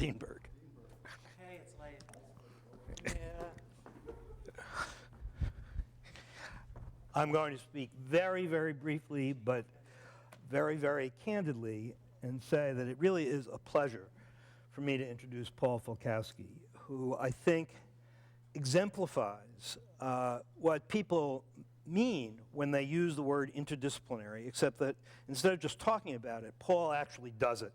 Steenberg. Hey, it's late. Yeah. I'm going to speak very, very briefly, but very, very candidly, and say that it really is a pleasure for me to introduce Paul Falkowski, who I think exemplifies what people mean when they use the word interdisciplinary, except that instead of just talking about it, Paul actually does it.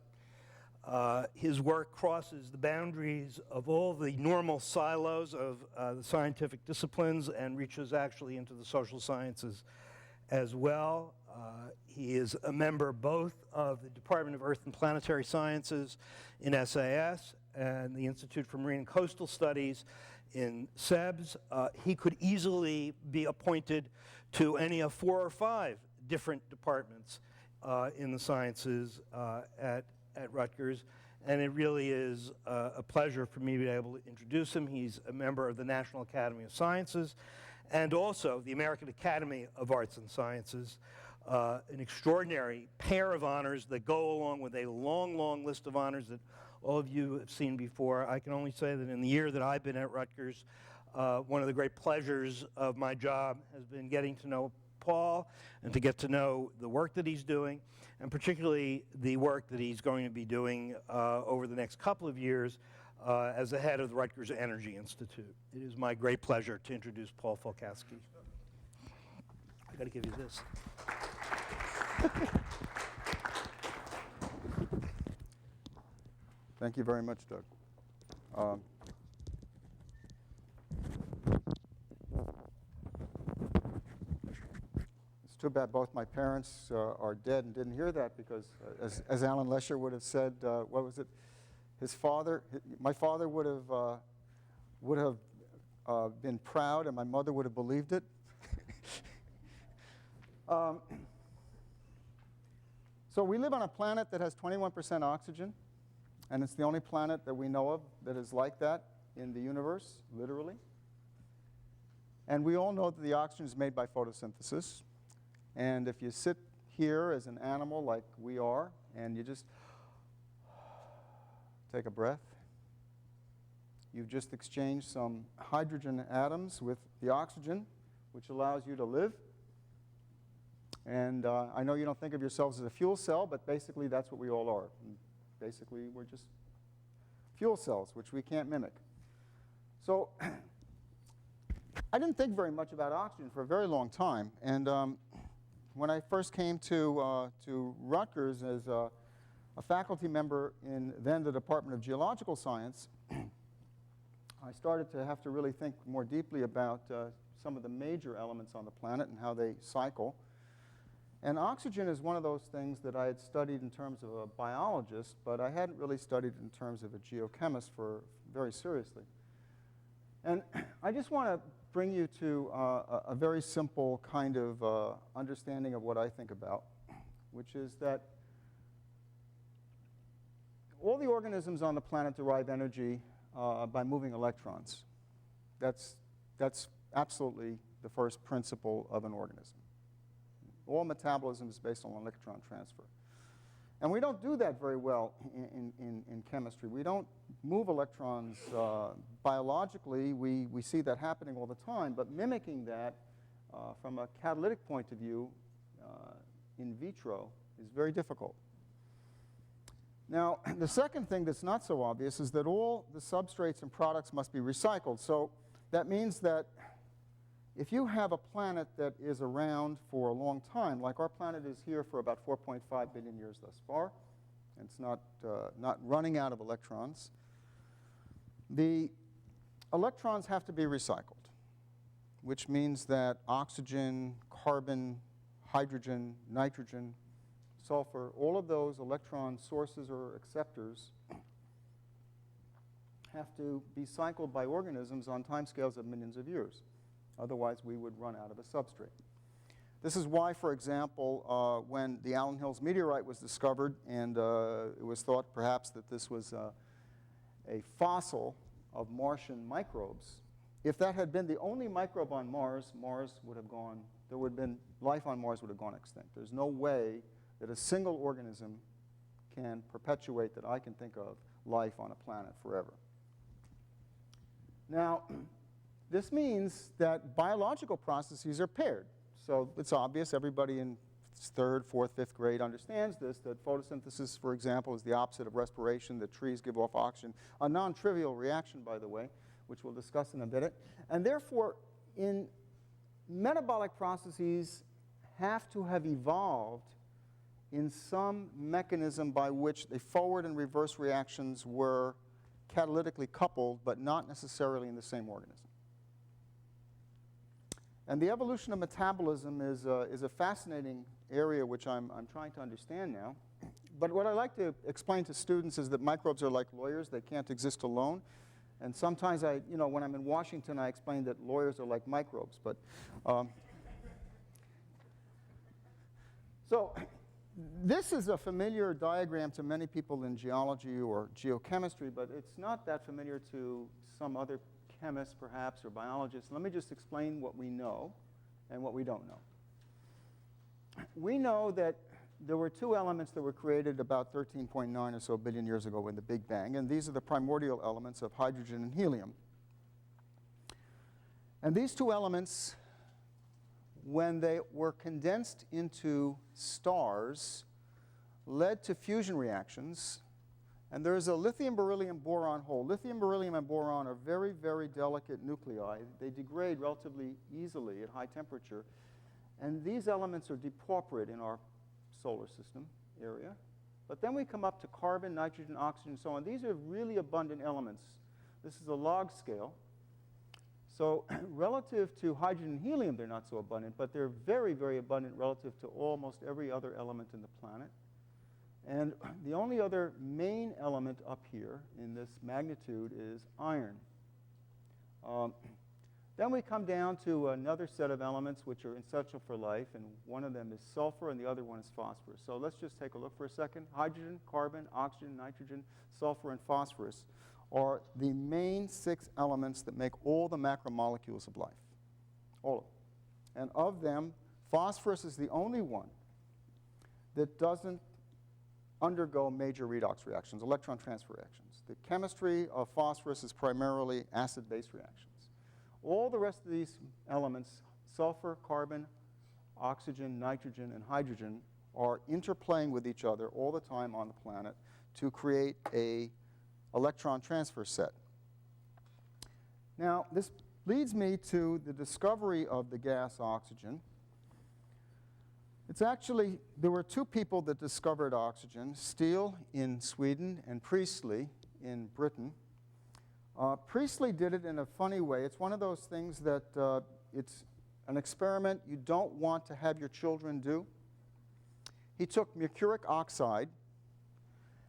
His work crosses the boundaries of all the normal silos of the scientific disciplines and reaches actually into the social sciences as well. He is a member both of the Department of Earth and Planetary Sciences in SAS and the Institute for Marine and Coastal Studies in SEBS. He could easily be appointed to any of 4 or 5 different departments in the sciences at Rutgers, and it really is a pleasure for me to be able to introduce him. He's a member of the National Academy of Sciences and also the American Academy of Arts and Sciences, an extraordinary pair of honors that go along with a long, long list of honors that all of you have seen before. I can only say that in the year that I've been at Rutgers, one of the great pleasures of my job has been getting to know Paul and to get to know the work that he's doing, and particularly the work that he's going to be doing over the next couple of years as the head of the Rutgers Energy Institute. It is my great pleasure to introduce Paul Falkowski. I got to give you this. Thank you very much, Doug. It's too bad both my parents are dead and didn't hear that, because as Alan Lesher would have said, what was it? My father would have been proud, and my mother would have believed it. So we live on a planet that has 21% oxygen, and it's the only planet that we know of that is like that in the universe, literally. And we all know that the oxygen is made by photosynthesis. And if you sit here as an animal like we are, and you just take a breath, you've just exchanged some hydrogen atoms with the oxygen, which allows you to live. And I know you don't think of yourselves as a fuel cell, but basically that's what we all are. And basically, we're just fuel cells, which we can't mimic. So I didn't think very much about oxygen for a very long time. And when I first came to Rutgers as a faculty member in then the Department of Geological Science, I started to have to really think more deeply about some of the major elements on the planet and how they cycle. And oxygen is one of those things that I had studied in terms of a biologist, but I hadn't really studied in terms of a geochemist very seriously. And I just want to bring you to a very simple kind of understanding of what I think about, which is that all the organisms on the planet derive energy by moving electrons. That's absolutely the first principle of an organism. All metabolism is based on electron transfer. And we don't do that very well in chemistry. We don't move electrons biologically. We see that happening all the time, but mimicking that from a catalytic point of view in vitro is very difficult. Now, the second thing that's not so obvious is that all the substrates and products must be recycled. So that means that if you have a planet that is around for a long time, like our planet is here for about 4.5 billion years thus far, and it's not running out of electrons, the electrons have to be recycled, which means that oxygen, carbon, hydrogen, nitrogen, sulfur, all of those electron sources or acceptors have to be cycled by organisms on timescales of millions of years. Otherwise, we would run out of a substrate. This is why, for example, when the Allen Hills meteorite was discovered, and it was thought perhaps that this was a fossil of Martian microbes, if that had been the only microbe on Mars, Mars would have gone, there would have been, life on Mars would have gone extinct. There's no way that a single organism can perpetuate that I can think of life on a planet forever. Now, this means that biological processes are paired. So it's obvious, everybody in third, fourth, fifth grade understands this, that photosynthesis, for example, is the opposite of respiration, that trees give off oxygen, a non-trivial reaction, by the way, which we'll discuss in a bit. And therefore, in metabolic processes have to have evolved in some mechanism by which the forward and reverse reactions were catalytically coupled, but not necessarily in the same organism. And the evolution of metabolism is a fascinating area which I'm trying to understand now. But what I like to explain to students is that microbes are like lawyers. They can't exist alone. And sometimes when I'm in Washington, I explain that lawyers are like microbes. But so this is a familiar diagram to many people in geology or geochemistry, but it's not that familiar to some other chemists, perhaps, or biologists. Let me just explain what we know and what we don't know. We know that there were two elements that were created about 13.9 or so billion years ago in the Big Bang, and these are the primordial elements of hydrogen and helium. And these two elements, when they were condensed into stars, led to fusion reactions. And there's a lithium, beryllium, boron hole. Lithium, beryllium, and boron are very, very delicate nuclei. They degrade relatively easily at high temperature. And these elements are depauperate in our solar system area. But then we come up to carbon, nitrogen, oxygen, and so on. These are really abundant elements. This is a log scale. So relative to hydrogen and helium, they're not so abundant, but they're very, very abundant relative to almost every other element in the planet. And the only other main element up here in this magnitude is iron. Then we come down to another set of elements which are essential for life, and one of them is sulfur and the other one is phosphorus. So let's just take a look for a second. Hydrogen, carbon, oxygen, nitrogen, sulfur, and phosphorus are the main 6 elements that make all the macromolecules of life, all of them. And of them, phosphorus is the only one that doesn't undergo major redox reactions, electron transfer reactions. The chemistry of phosphorus is primarily acid-base reactions. All the rest of these elements, sulfur, carbon, oxygen, nitrogen, and hydrogen, are interplaying with each other all the time on the planet to create a electron transfer set. Now, this leads me to the discovery of the gas oxygen. It's actually, there were 2 people that discovered oxygen, Steele in Sweden and Priestley in Britain. Priestley did it in a funny way. It's one of those things that it's an experiment you don't want to have your children do. He took mercuric oxide,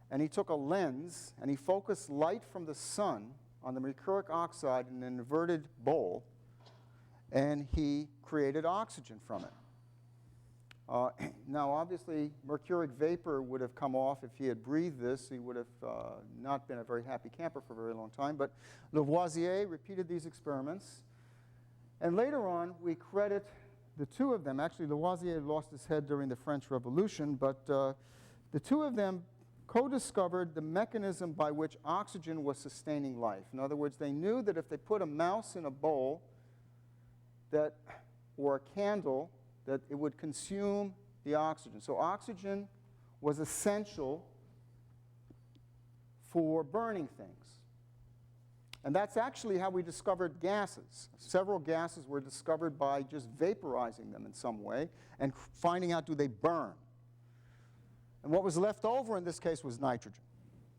and he took a lens, and he focused light from the sun on the mercuric oxide in an inverted bowl, and he created oxygen from it. Now, obviously, mercuric vapor would have come off if he had breathed this. He would have not been a very happy camper for a very long time. But Lavoisier repeated these experiments. And later on, we credit the 2 of them. Actually, Lavoisier lost his head during the French Revolution. But the 2 of them co-discovered the mechanism by which oxygen was sustaining life. In other words, they knew that if they put a mouse in a bowl or a candle, that it would consume the oxygen. So oxygen was essential for burning things. And that's actually how we discovered gases. Several gases were discovered by just vaporizing them in some way and finding out, do they burn? And what was left over in this case was nitrogen.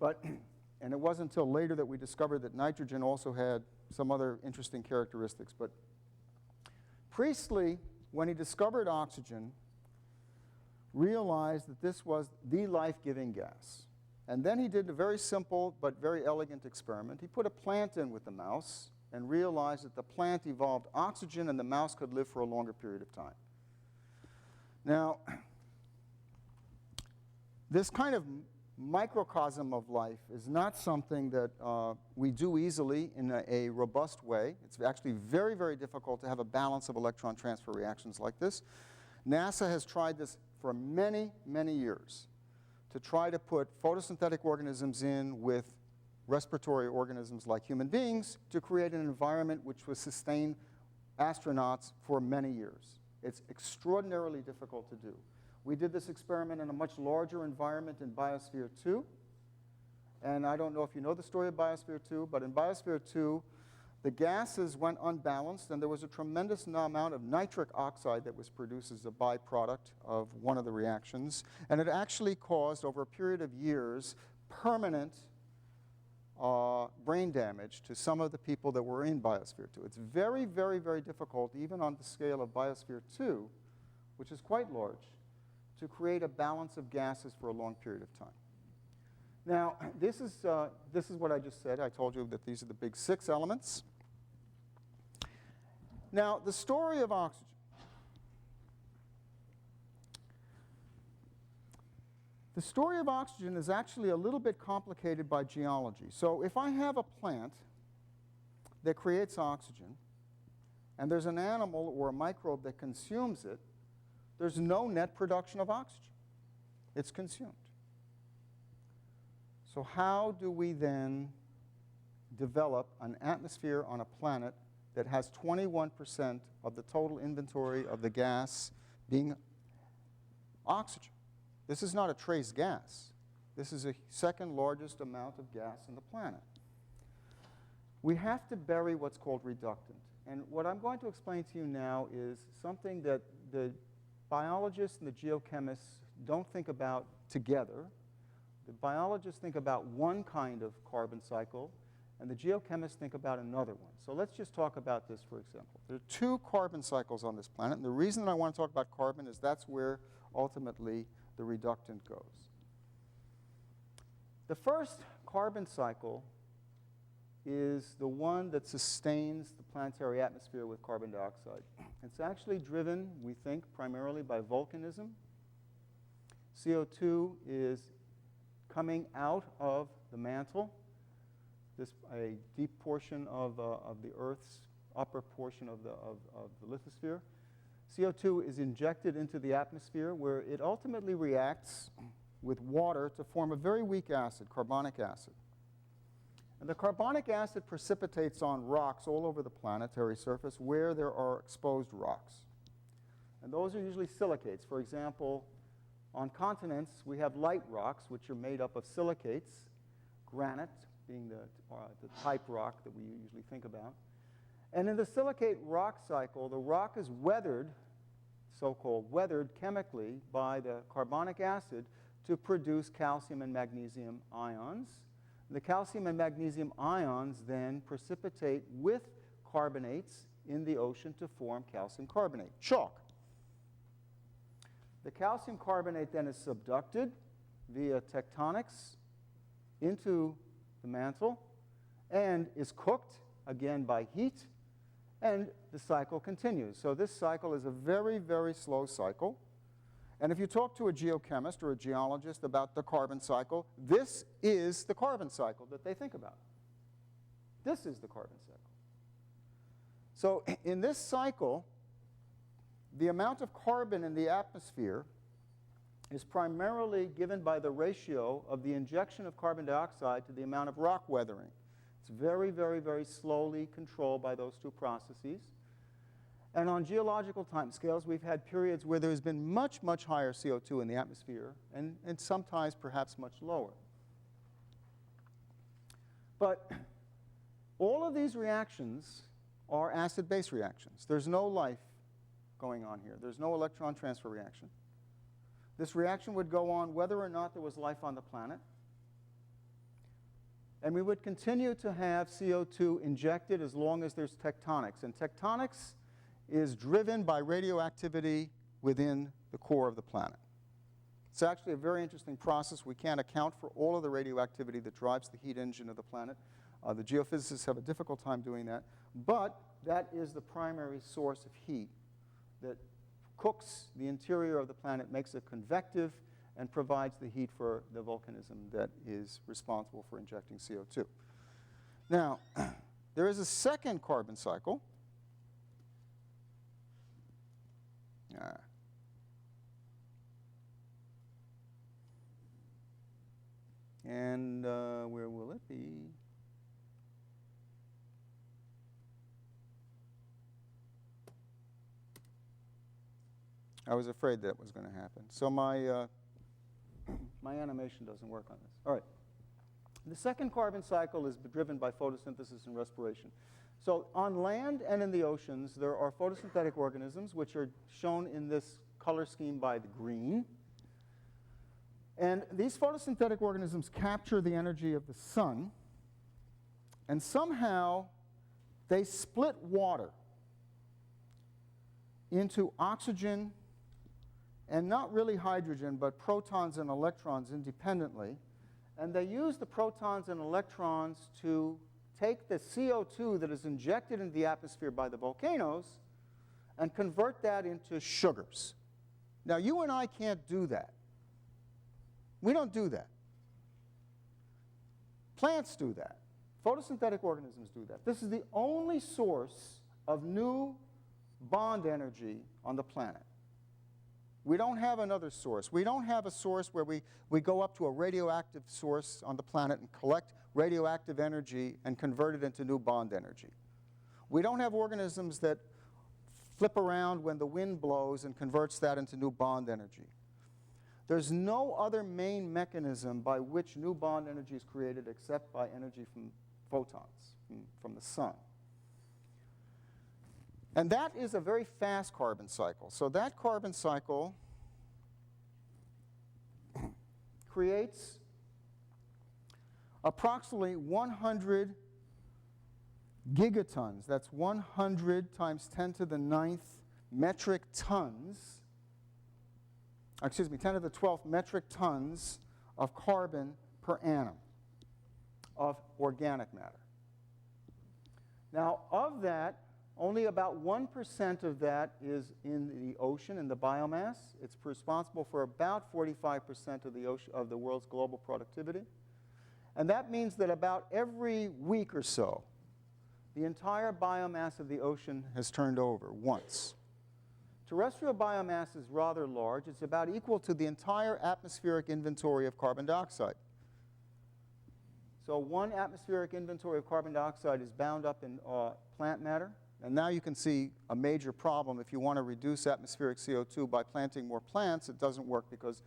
And it wasn't until later that we discovered that nitrogen also had some other interesting characteristics. But Priestley, when he discovered oxygen, realized that this was the life-giving gas. And then he did a very simple but very elegant experiment. He put a plant in with the mouse and realized that the plant evolved oxygen and the mouse could live for a longer period of time. Now, this kind of microcosm of life is not something that we do easily in a robust way. It's actually very, very difficult to have a balance of electron transfer reactions like this. NASA has tried this for many, many years to try to put photosynthetic organisms in with respiratory organisms like human beings to create an environment which would sustain astronauts for many years. It's extraordinarily difficult to do. We did this experiment in a much larger environment in Biosphere 2. And I don't know if you know the story of Biosphere 2, but in Biosphere 2, the gases went unbalanced, and there was a tremendous amount of nitric oxide that was produced as a byproduct of one of the reactions. And it actually caused, over a period of years, permanent brain damage to some of the people that were in Biosphere 2. It's very, very, very difficult, even on the scale of Biosphere 2, which is quite large, to create a balance of gases for a long period of time. Now, this is what I just said. I told you that these are the big 6 elements. Now, the story of oxygen. The story of oxygen is actually a little bit complicated by geology. So if I have a plant that creates oxygen, and there's an animal or a microbe that consumes it, there's no net production of oxygen. It's consumed. So how do we then develop an atmosphere on a planet that has 21% of the total inventory of the gas being oxygen? This is not a trace gas. This is the second largest amount of gas on the planet. We have to bury what's called reductant. And what I'm going to explain to you now is something that the biologists and the geochemists don't think about together. The biologists think about one kind of carbon cycle, and the geochemists think about another one. So let's just talk about this, for example. There are 2 carbon cycles on this planet, and the reason that I want to talk about carbon is that's where ultimately the reductant goes. The first carbon cycle is the one that sustains the planetary atmosphere with carbon dioxide. It's actually driven, we think, primarily by volcanism. CO2 is coming out of the mantle, a deep portion of the Earth's upper portion of the lithosphere. CO2 is injected into the atmosphere, where it ultimately reacts with water to form a very weak acid, carbonic acid. And the carbonic acid precipitates on rocks all over the planetary surface where there are exposed rocks. And those are usually silicates. For example, on continents, we have light rocks, which are made up of silicates, granite being the type rock that we usually think about. And in the silicate rock cycle, the rock is weathered, so-called weathered chemically, by the carbonic acid to produce calcium and magnesium ions. The calcium and magnesium ions then precipitate with carbonates in the ocean to form calcium carbonate, chalk. The calcium carbonate then is subducted via tectonics into the mantle and is cooked, again by heat, and the cycle continues. So this cycle is a very, very slow cycle. And if you talk to a geochemist or a geologist about the carbon cycle, this is the carbon cycle that they think about. This is the carbon cycle. So in this cycle, the amount of carbon in the atmosphere is primarily given by the ratio of the injection of carbon dioxide to the amount of rock weathering. It's very, very, very slowly controlled by those 2 processes. And on geological timescales, we've had periods where there's been much, much higher CO2 in the atmosphere, and sometimes perhaps much lower. But all of these reactions are acid-base reactions. There's no life going on here. There's no electron transfer reaction. This reaction would go on whether or not there was life on the planet. And we would continue to have CO2 injected as long as there's tectonics. And tectonics is driven by radioactivity within the core of the planet. It's actually a very interesting process. We can't account for all of the radioactivity that drives the heat engine of the planet. The geophysicists have a difficult time doing that. But that is the primary source of heat that cooks the interior of the planet, makes it convective, and provides the heat for the volcanism that is responsible for injecting CO2. Now, there is a second carbon cycle. And where will it? be? I was afraid that was going to happen. So my animation doesn't work on this. All right. The second carbon cycle is driven by photosynthesis and respiration. So on land and in the oceans, there are photosynthetic organisms, which are shown in this color scheme by the green. And these photosynthetic organisms capture the energy of the sun, and somehow they split water into oxygen and not really hydrogen, but protons and electrons independently. And they use the protons and electrons to take the CO2 that is injected into the atmosphere by the volcanoes and convert that into sugars. Now, you and I can't do that. We don't do that. Plants do that. Photosynthetic organisms do that. This is the only source of new bond energy on the planet. We don't have another source. We don't have a source where we go up to a radioactive source on the planet and collect radioactive energy and convert it into new bond energy. We don't have organisms that flip around when the wind blows and converts that into new bond energy. There's no other main mechanism by which new bond energy is created except by energy from photons, from the sun. And that is a very fast carbon cycle. So that carbon cycle creates approximately 100 gigatons. That's 100 times 10 to the 9th metric tons. Excuse me, 10 to the 12th metric tons of carbon per annum of organic matter. Now, of that, only about 1% of that is in the ocean, in the biomass. It's responsible for about 45% of the world's global productivity. And that means that about every week or so, the entire biomass of the ocean has turned over once. Terrestrial biomass is rather large. It's about equal to the entire atmospheric inventory of carbon dioxide. So one atmospheric inventory of carbon dioxide is bound up in plant matter. And now you can see a major problem. If you want to reduce atmospheric CO2 by planting more plants, it doesn't work because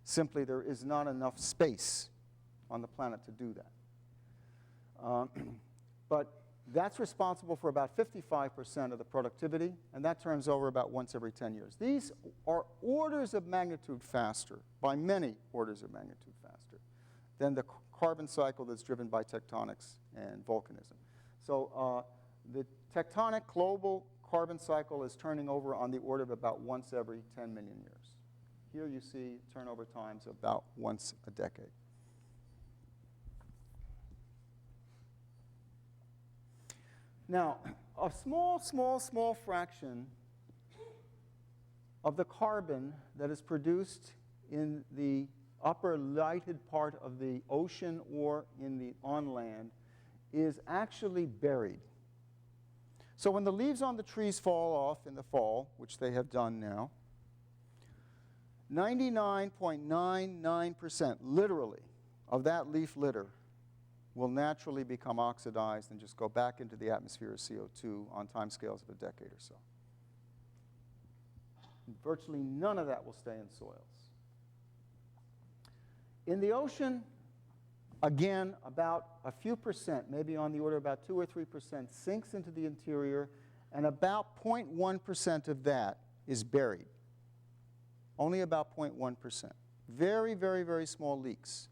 simply there is not enough space on the planet to do that. But that's responsible for about 55% of the productivity, and that turns over about once every 10 years. These are orders of magnitude faster, by many orders of magnitude faster, than the carbon cycle that's driven by tectonics and volcanism. So the tectonic global carbon cycle is turning over on the order of about once every 10 million years. Here you see turnover times about once a decade. Now, a small fraction of the carbon that is produced in the upper lighted part of the ocean or on land is actually buried. So when the leaves on the trees fall off in the fall, which they have done now, 99.99% literally of that leaf litter will naturally become oxidized and just go back into the atmosphere as CO2 on timescales of a decade or so. Virtually none of that will stay in soils. In the ocean, again, about a few percent, maybe on the order of about 2 or 3%, sinks into the interior, and about 0.1% of that is buried. Only about 0.1%. Very, very, very small leaks.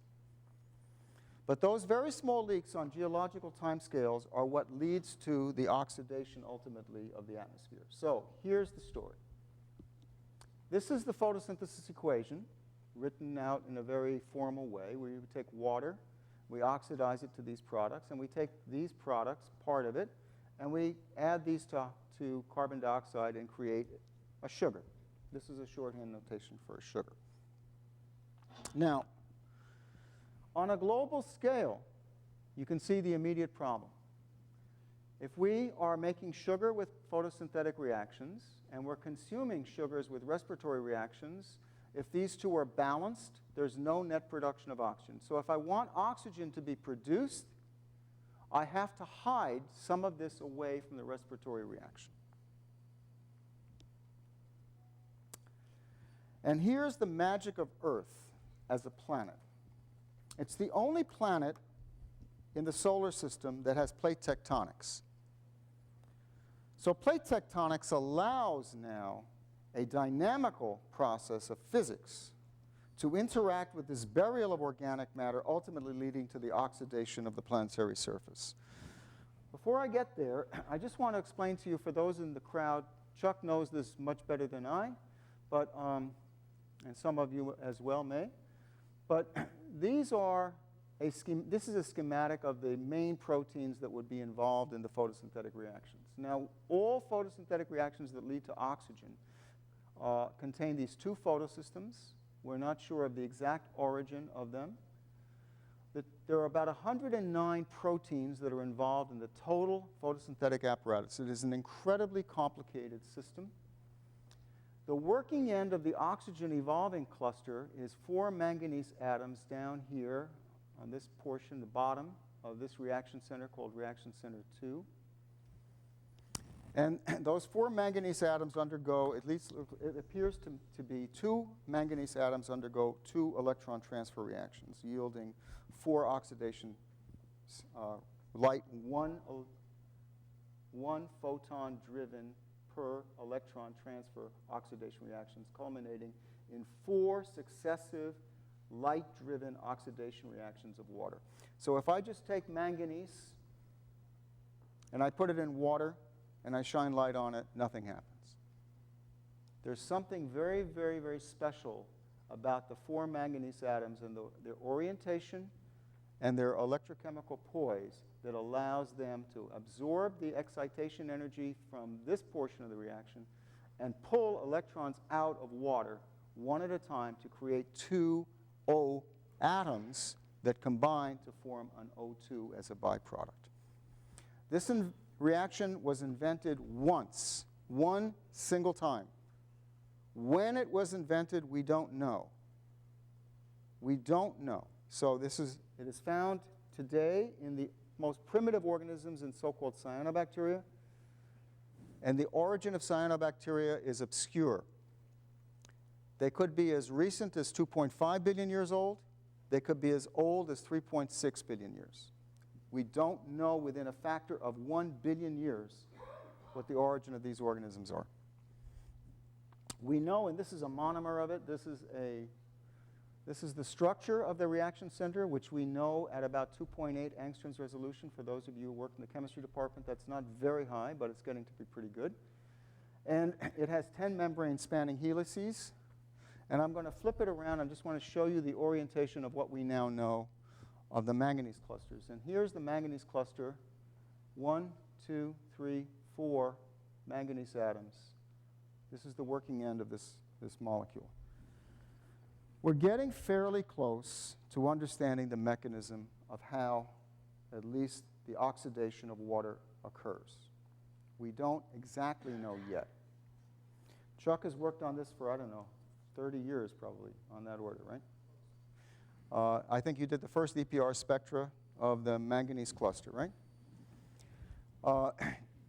But those very small leaks on geological timescales are what leads to the oxidation, ultimately, of the atmosphere. So here's the story. This is the photosynthesis equation, written out in a very formal way, where you take water, we oxidize it to these products, and we take these products, part of it, and we add these to carbon dioxide and create a sugar. This is a shorthand notation for a sugar. Now, on a global scale, you can see the immediate problem. If we are making sugar with photosynthetic reactions, and we're consuming sugars with respiratory reactions, if these two are balanced, there's no net production of oxygen. So if I want oxygen to be produced, I have to hide some of this away from the respiratory reaction. And here's the magic of Earth as a planet. It's the only planet in the solar system that has plate tectonics. So plate tectonics allows now a dynamical process of physics to interact with this burial of organic matter, ultimately leading to the oxidation of the planetary surface. Before I get there, I just want to explain to you, for those in the crowd, Chuck knows this much better than I, but, and some of you as well may, but this is a schematic of the main proteins that would be involved in the photosynthetic reactions. Now, all photosynthetic reactions that lead to oxygen contain these two photosystems. We're not sure of the exact origin of them. There are about 109 proteins that are involved in the total photosynthetic apparatus. It is an incredibly complicated system. The working end of the oxygen evolving cluster is 4 manganese atoms down here on this portion, the bottom of this reaction center called reaction center 2. And those 4 manganese atoms undergo, at least it appears to be 2 manganese atoms undergo 2 electron transfer reactions, yielding 4 oxidation light, one photon driven per electron transfer oxidation reactions, culminating in 4 successive light-driven oxidation reactions of water. So if I just take manganese and I put it in water and I shine light on it, nothing happens. There's something very, very, very special about the 4 manganese atoms and their orientation and their electrochemical poise that allows them to absorb the excitation energy from this portion of the reaction and pull electrons out of water one at a time to create 2 O atoms that combine to form an O2 as a byproduct. This reaction was invented once, one single time. When it was invented, we don't know. We don't know. So it is found today in the most primitive organisms in so-called cyanobacteria. And the origin of cyanobacteria is obscure. They could be as recent as 2.5 billion years old. They could be as old as 3.6 billion years. We don't know within a factor of 1 billion years what the origin of these organisms are. We know, and this is a monomer of it, this is the structure of the reaction center, which we know at about 2.8 angstroms resolution. For those of you who work in the chemistry department, that's not very high, but it's getting to be pretty good. And it has 10 membrane-spanning helices. And I'm going to flip it around. I just want to show you the orientation of what we now know of the manganese clusters. And here's the manganese cluster. 1, 2, 3, 4 manganese atoms. This is the working end of this molecule. We're getting fairly close to understanding the mechanism of how at least the oxidation of water occurs. We don't exactly know yet. Chuck has worked on this for, I don't know, 30 years probably on that order, right? I think you did the first EPR spectra of the manganese cluster, right?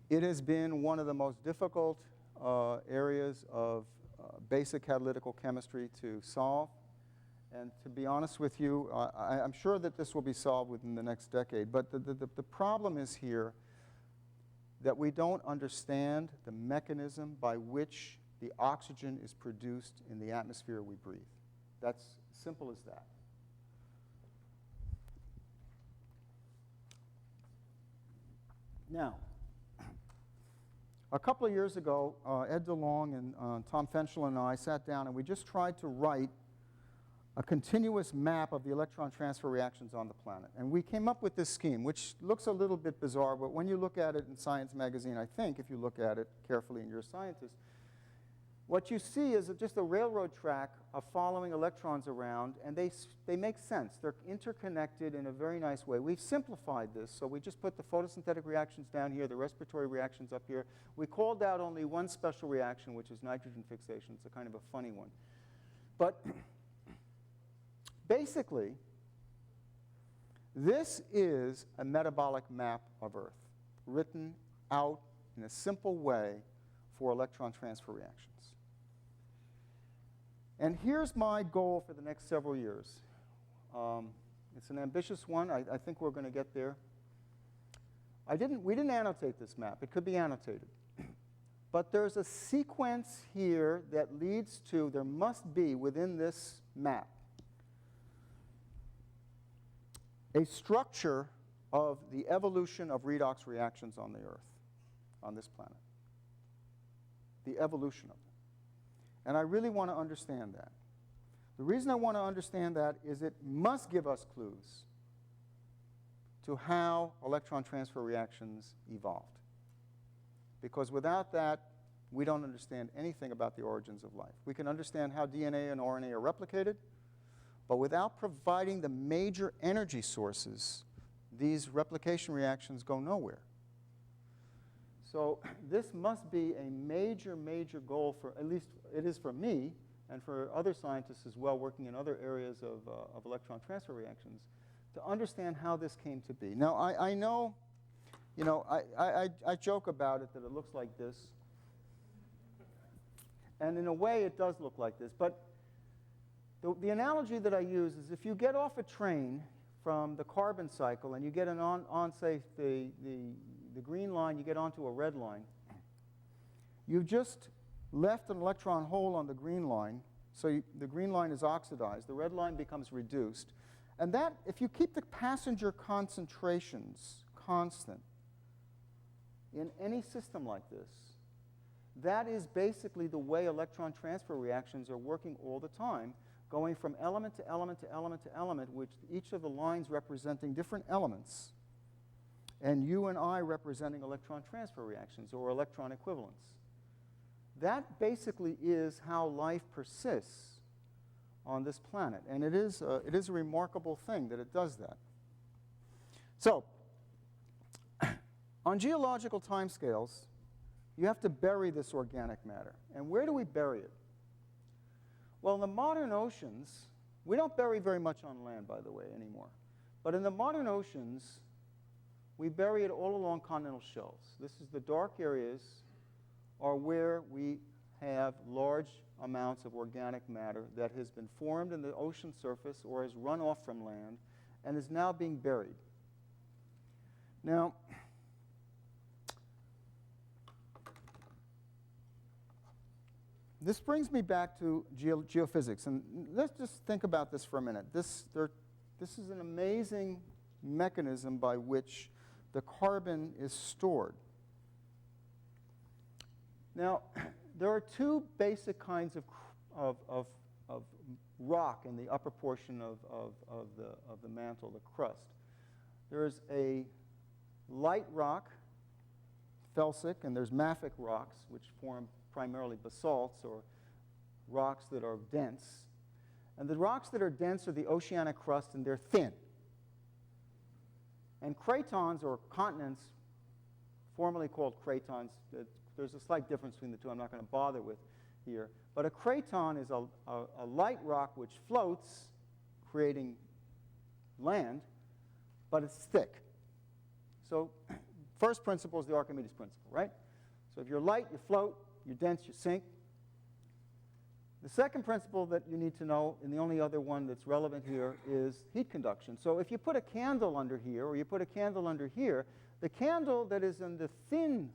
It has been one of the most difficult areas of basic catalytical chemistry to solve. And to be honest with you, I'm sure that this will be solved within the next decade. But the problem is here that we don't understand the mechanism by which the oxygen is produced in the atmosphere we breathe. That's simple as that. Now, a couple of years ago, Ed DeLong and Tom Fenchel and I sat down and we just tried to write a continuous map of the electron transfer reactions on the planet. And we came up with this scheme, which looks a little bit bizarre, but when you look at it in Science magazine, I think, if you look at it carefully and you're a scientist, what you see is just a railroad track of following electrons around, and they make sense. They're interconnected in a very nice way. We've simplified this, so we just put the photosynthetic reactions down here, the respiratory reactions up here. We called out only one special reaction, which is nitrogen fixation. It's a kind of a funny one. But basically, this is a metabolic map of Earth, written out in a simple way for electron transfer reactions. And here's my goal for the next several years. It's an ambitious one. I think we're going to get there. We didn't annotate this map. It could be annotated. But there's a sequence here that leads to, there must be within this map, a structure of the evolution of redox reactions on the Earth, on this planet. The evolution of them. And I really want to understand that. The reason I want to understand that is it must give us clues to how electron transfer reactions evolved. Because without that, we don't understand anything about the origins of life. We can understand how DNA and RNA are replicated, but without providing the major energy sources, these replication reactions go nowhere. So this must be a major, major goal for, at least it is for me, and for other scientists as well working in other areas of electron transfer reactions, to understand how this came to be. Now, I know, you know, I joke about it that it looks like this. And in a way, it does look like this. But the analogy that I use is if you get off a train from the carbon cycle and you get on say, the green line, you get onto a red line, you've just left an electron hole on the green line, so the green line is oxidized, the red line becomes reduced. And that, if you keep the passenger concentrations constant in any system like this, that is basically the way electron transfer reactions are working all the time, going from element to element to element to element, which each of the lines representing different elements, and U and I representing electron transfer reactions or electron equivalents. That basically is how life persists on this planet. And it is a remarkable thing that it does that. So, on geological timescales, you have to bury this organic matter. And where do we bury it? Well, in the modern oceans, we don't bury very much on land, by the way, anymore. But in the modern oceans, we bury it all along continental shelves. This is the dark areas are where we have large amounts of organic matter that has been formed in the ocean surface or has run off from land and is now being buried. Now, this brings me back to geophysics, and let's just think about this for a minute. This is an amazing mechanism by which the carbon is stored. Now, there are two basic kinds of rock in the upper portion of the mantle, the crust. There's a light rock, felsic, and there's mafic rocks, which form primarily basalts or rocks that are dense. And the rocks that are dense are the oceanic crust, and they're thin. And cratons, or continents, formerly called cratons, there's a slight difference between the two I'm not going to bother with here. But a craton is a light rock which floats, creating land, but it's thick. So first principle is the Archimedes principle, right? So if you're light, you float. You're dense, you sink. The second principle that you need to know, and the only other one that's relevant here, is heat conduction. So if you put a candle under here, or you put a candle under here, the candle that is in the thin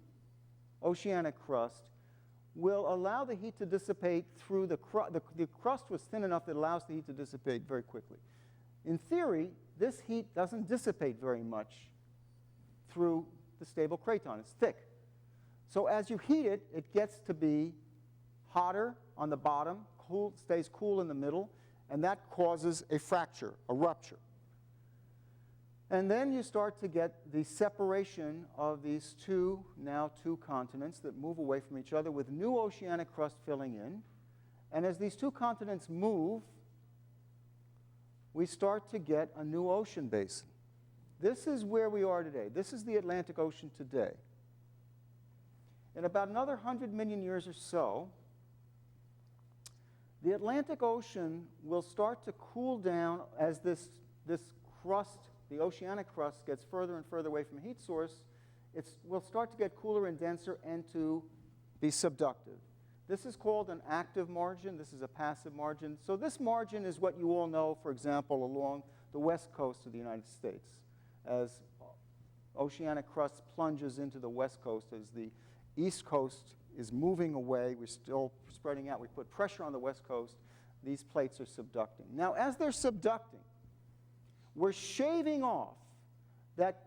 oceanic crust will allow the heat to dissipate through the crust. The crust was thin enough that it allows the heat to dissipate very quickly. In theory, this heat doesn't dissipate very much through the stable craton. It's thick. So as you heat it, it gets to be hotter on the bottom, stays cool in the middle, and that causes a fracture, a rupture. And then you start to get the separation of these two continents that move away from each other with new oceanic crust filling in. And as these two continents move, we start to get a new ocean basin. This is where we are today. This is the Atlantic Ocean today. In about another 100 million years or so, The Atlantic Ocean will start to cool down as this crust, the oceanic crust, gets further and further away from a heat source. It will start to get cooler and denser and to be subductive. This is called an active margin. This is a passive margin. So this margin is what you all know, for example, along the west coast of the United States. As oceanic crust plunges into the west coast, as the east coast is moving away, we're still spreading out. We put pressure on the west coast. These plates are subducting. Now, as they're subducting, we're shaving off that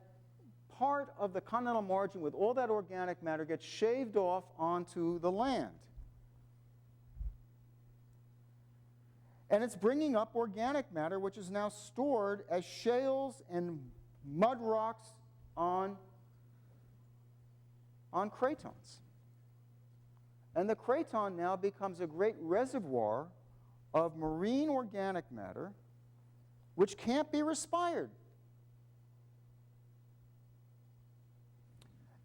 part of the continental margin with all that organic matter gets shaved off onto the land. And it's bringing up organic matter, which is now stored as shales and mud rocks on cratons. And the craton now becomes a great reservoir of marine organic matter, which can't be respired.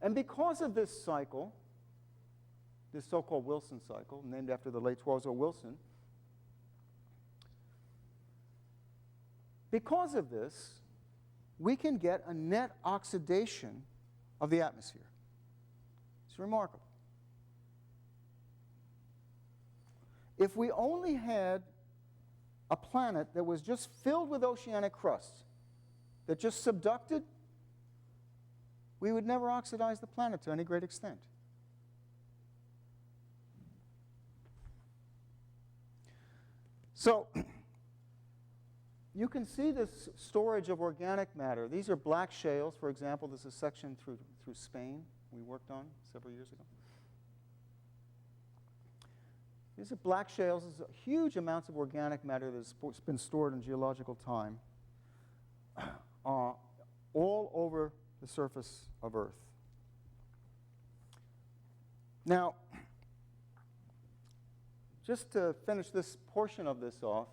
And because of this cycle, this so-called Wilson cycle, named after the late Woodrow Wilson, because of this, we can get a net oxidation of the atmosphere. It's remarkable. If we only had a planet that was just filled with oceanic crust, that just subducted, we would never oxidize the planet to any great extent. So, you can see this storage of organic matter. These are black shales, for example. This is a section through Spain we worked on several years ago. These are black shales. These are huge amounts of organic matter that has been stored in geological time all over the surface of Earth. Now, just to finish this portion of this off,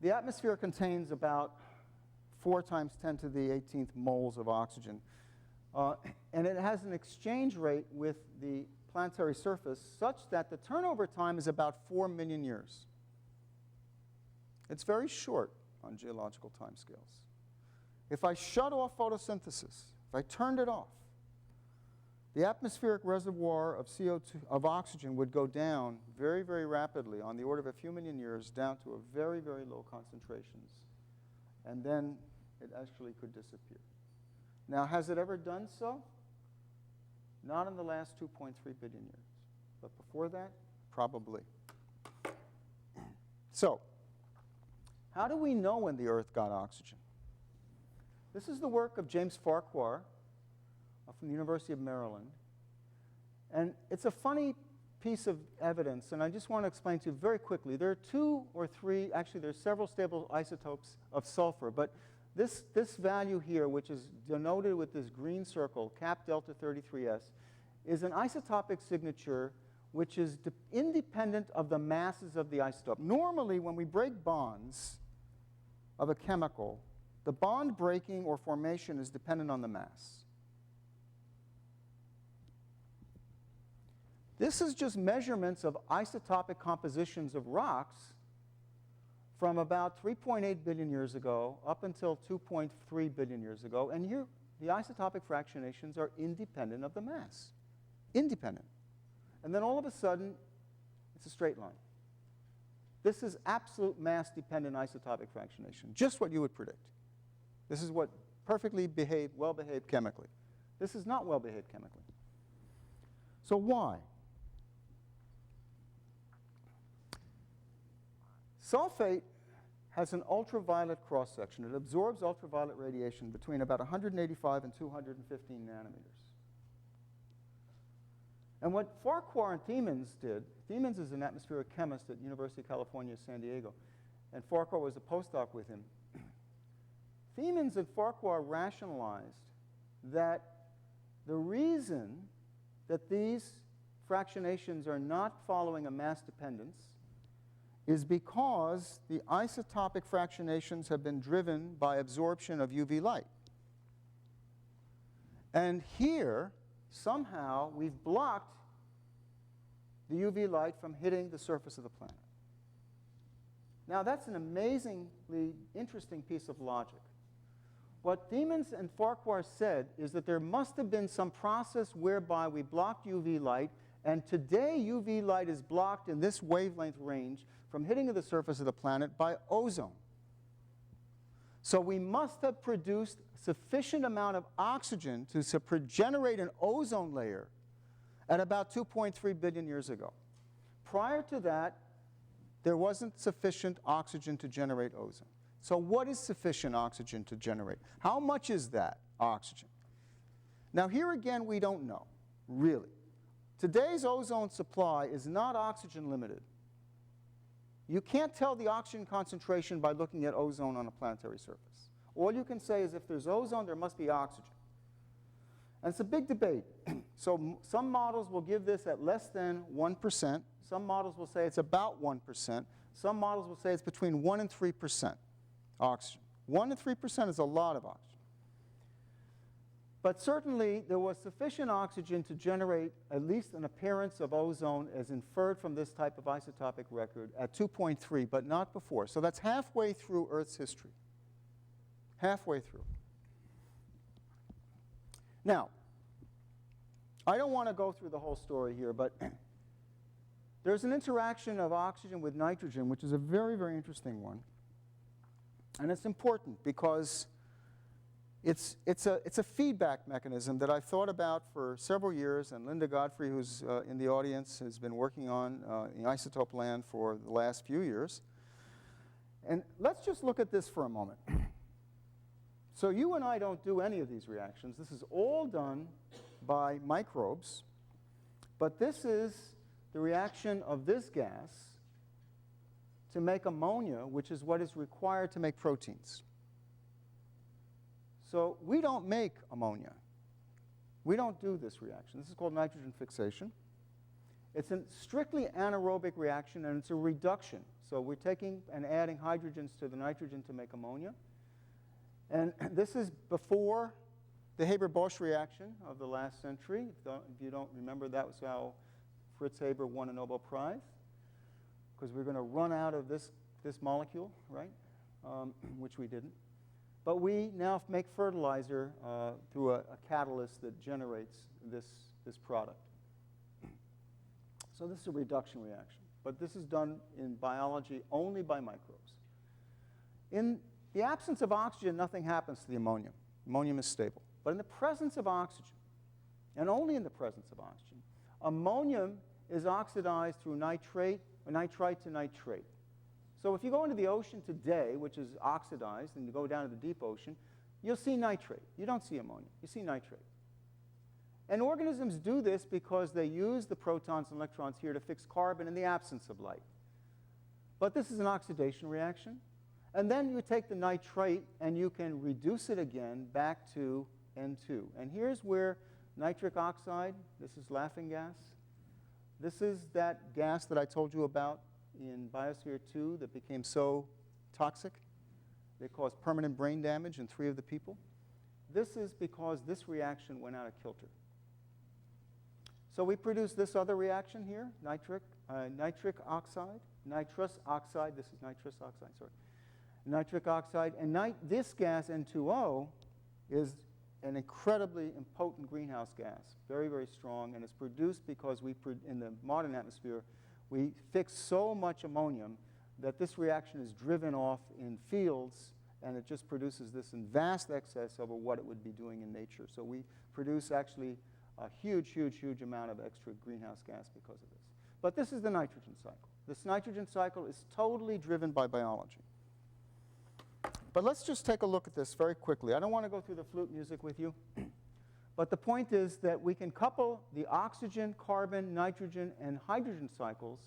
the atmosphere contains about 4 times 10 to the 18th moles of oxygen. And it has an exchange rate with the planetary surface such that the turnover time is about 4 million years. It's very short on geological timescales. If I shut off photosynthesis, if I turned it off, the atmospheric reservoir of CO2, of oxygen, would go down very, very rapidly, on the order of a few million years, down to a very, very low concentrations. And then it actually could disappear. Now, has it ever done so? Not in the last 2.3 billion years. But before that, probably. So, how do we know when the Earth got oxygen? This is the work of James Farquhar from the University of Maryland. And it's a funny piece of evidence, and I just want to explain to you very quickly. There are 2 or 3, actually there's several stable isotopes of sulfur, but this value here, which is denoted with this green circle, cap delta 33S, is an isotopic signature which is independent of the masses of the isotope. Normally, when we break bonds of a chemical, the bond breaking or formation is dependent on the mass. This is just measurements of isotopic compositions of rocks from about 3.8 billion years ago up until 2.3 billion years ago. And here, the isotopic fractionations are independent of the mass. Independent. And then all of a sudden, it's a straight line. This is absolute mass-dependent isotopic fractionation, just what you would predict. This is what perfectly behaved, well-behaved chemically. This is not well-behaved chemically. So why? Sulfate has an ultraviolet cross-section. It absorbs ultraviolet radiation between about 185 and 215 nanometers. And what Farquhar and Thiemens did, Thiemens is an atmospheric chemist at University of California, San Diego, and Farquhar was a postdoc with him. Thiemens and Farquhar rationalized that the reason that these fractionations are not following a mass dependence is because the isotopic fractionations have been driven by absorption of UV light. And here, somehow, we've blocked the UV light from hitting the surface of the planet. Now, that's an amazingly interesting piece of logic. What Demons and Farquhar said is that there must have been some process whereby we blocked UV light, and today UV light is blocked in this wavelength range from hitting the surface of the planet by ozone. So we must have produced sufficient amount of oxygen to generate an ozone layer at about 2.3 billion years ago. Prior to that, there wasn't sufficient oxygen to generate ozone. So what is sufficient oxygen to generate? How much is that oxygen? Now here again, we don't know, really. Today's ozone supply is not oxygen limited. You can't tell the oxygen concentration by looking at ozone on a planetary surface. All you can say is if there's ozone, there must be oxygen. And it's a big debate. So some models will give this at less than 1%. Some models will say it's about 1%. Some models will say it's between 1 and 3% oxygen. 1 and 3% is a lot of oxygen. But certainly, there was sufficient oxygen to generate at least an appearance of ozone as inferred from this type of isotopic record at 2.3, but not before. So that's halfway through Earth's history. Halfway through. Now, I don't want to go through the whole story here, but there's an interaction of oxygen with nitrogen, which is a very, very interesting one. And it's important because it's a feedback mechanism that I've thought about for several years, and Linda Godfrey, who's in the audience, has been working on in isotope land for the last few years. And let's just look at this for a moment. So you and I don't do any of these reactions. This is all done by microbes. But this is the reaction of this gas to make ammonia, which is what is required to make proteins. So we don't make ammonia. We don't do this reaction. This is called nitrogen fixation. It's a strictly anaerobic reaction, and it's a reduction. So we're taking and adding hydrogens to the nitrogen to make ammonia. And this is before the Haber-Bosch reaction of the last century. If you don't remember, that was how Fritz Haber won a Nobel Prize, because we're going to run out of this molecule, right? Which we didn't. But we now make fertilizer through a catalyst that generates this product. So this is a reduction reaction. But this is done in biology only by microbes. In the absence of oxygen, nothing happens to the ammonium. Ammonium is stable. But in the presence of oxygen, and only in the presence of oxygen, ammonium is oxidized through nitrite to nitrate. So if you go into the ocean today, which is oxidized, and you go down to the deep ocean, you'll see nitrate. You don't see ammonia. You see nitrate. And organisms do this because they use the protons and electrons here to fix carbon in the absence of light. But this is an oxidation reaction. And then you take the nitrate and you can reduce it again back to N2. And here's where nitric oxide, this is laughing gas. This is that gas that I told you about in Biosphere 2 that became so toxic. They caused permanent brain damage in 3 of the people. This is because this reaction went out of kilter. So we produce this other reaction here, nitric oxide, nitrous oxide. This is nitrous oxide, sorry. Nitric oxide. And this gas, N2O, is an incredibly potent greenhouse gas, very, very strong, and it's produced because in the modern atmosphere, we fix so much ammonium that this reaction is driven off in fields, and it just produces this in vast excess over what it would be doing in nature. So we produce actually a huge, huge, huge amount of extra greenhouse gas because of this. But this is the nitrogen cycle. This nitrogen cycle is totally driven by biology. But let's just take a look at this very quickly. I don't want to go through the flute music with you. But the point is that we can couple the oxygen, carbon, nitrogen, and hydrogen cycles.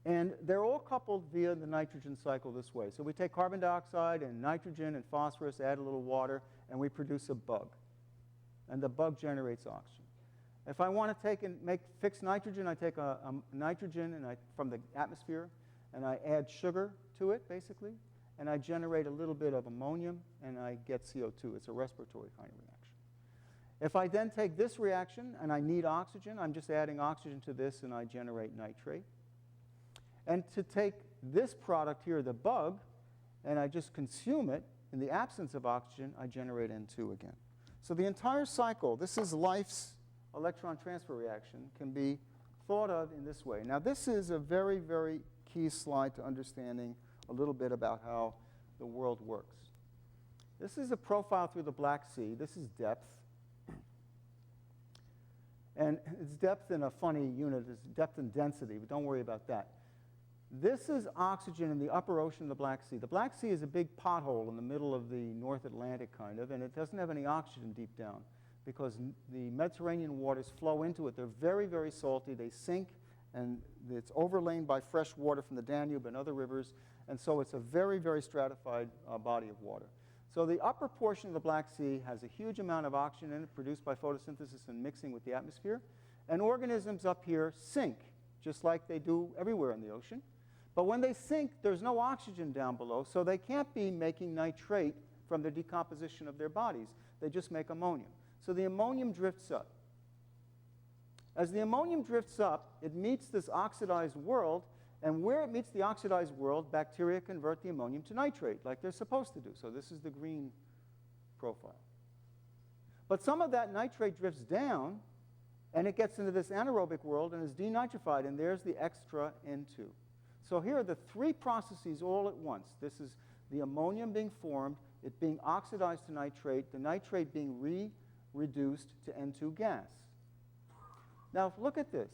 And they're all coupled via the nitrogen cycle this way. So we take carbon dioxide and nitrogen and phosphorus, add a little water, and we produce a bug. And the bug generates oxygen. If I want to take and fix nitrogen, I take a nitrogen from the atmosphere, and I add sugar to it, basically. And I generate a little bit of ammonium, and I get CO2. It's a respiratory kind of reaction. If I then take this reaction, and I need oxygen, I'm just adding oxygen to this, and I generate nitrate. And to take this product here, the bug, and I just consume it, in the absence of oxygen, I generate N2 again. So the entire cycle, this is life's electron transfer reaction, can be thought of in this way. Now, this is a very, very key slide to understanding a little bit about how the world works. This is a profile through the Black Sea. This is depth. And it's depth in a funny unit. It's depth and density, but don't worry about that. This is oxygen in the upper ocean of the Black Sea. The Black Sea is a big pothole in the middle of the North Atlantic, kind of, and it doesn't have any oxygen deep down because the Mediterranean waters flow into it. They're very, very salty. They sink, and it's overlain by fresh water from the Danube and other rivers, and so it's a very, very stratified body of water. So the upper portion of the Black Sea has a huge amount of oxygen in it produced by photosynthesis and mixing with the atmosphere, and organisms up here sink, just like they do everywhere in the ocean. But when they sink, there's no oxygen down below, so they can't be making nitrate from the decomposition of their bodies. They just make ammonium. So the ammonium drifts up. As the ammonium drifts up, it meets this oxidized world, and where it meets the oxidized world, bacteria convert the ammonium to nitrate, like they're supposed to do. So this is the green profile. But some of that nitrate drifts down, and it gets into this anaerobic world and is denitrified, and there's the extra N2. So here are the three processes all at once. This is the ammonium being formed, it being oxidized to nitrate, the nitrate being reduced to N2 gas. Now look at this.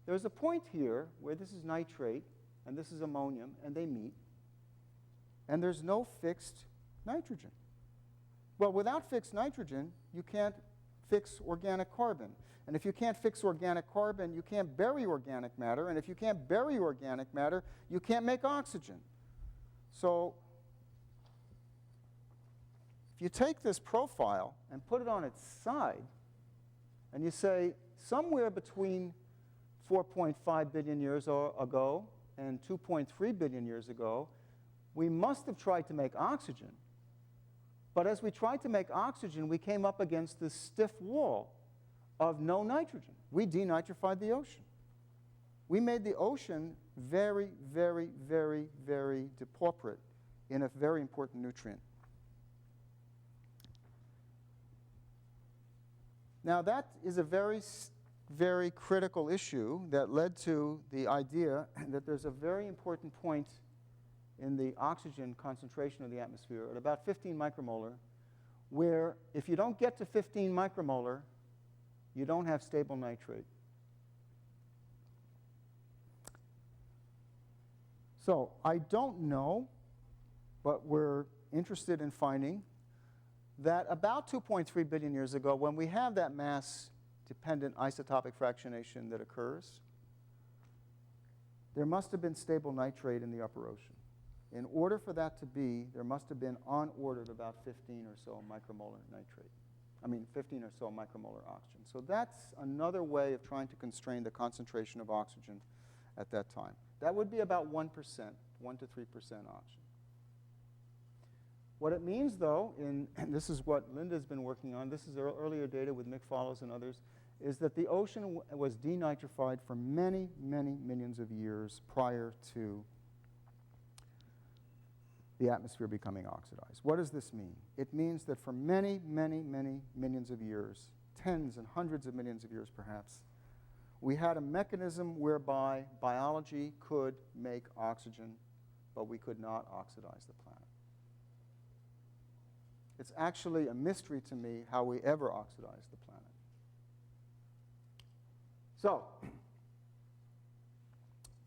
There's a point here where this is nitrate and this is ammonium, and they meet, and there's no fixed nitrogen. Well, without fixed nitrogen, you can't fix organic carbon. And if you can't fix organic carbon, you can't bury organic matter. And if you can't bury organic matter, you can't make oxygen. So if you take this profile and put it on its side, and you say somewhere between 4.5 billion years ago and 2.3 billion years ago, we must have tried to make oxygen. But as we tried to make oxygen, we came up against this stiff wall of no nitrogen. We denitrified the ocean. We made the ocean very, very, very, very depauperate in a very important nutrient. Now that is a very, very critical issue that led to the idea that there's a very important point in the oxygen concentration of the atmosphere at about 15 micromolar, where if you don't get to 15 micromolar, you don't have stable nitrate. So I don't know, but we're interested in finding that about 2.3 billion years ago, when we have that mass-dependent isotopic fractionation that occurs, there must have been stable nitrate in the upper ocean. In order for that to be, there must have been on order of about 15 or so micromolar nitrate. 15 or so micromolar oxygen. So that's another way of trying to constrain the concentration of oxygen at that time. That would be about 1%, 1 to 3% oxygen. What it means, though, and this is what Linda's been working on, this is earlier data with Mick Follows and others, is that the ocean was denitrified for many, many millions of years prior to the atmosphere becoming oxidized. What does this mean? It means that for many, many, many millions of years, tens and hundreds of millions of years perhaps, we had a mechanism whereby biology could make oxygen, but we could not oxidize the planet. It's actually a mystery to me how we ever oxidized the planet. So,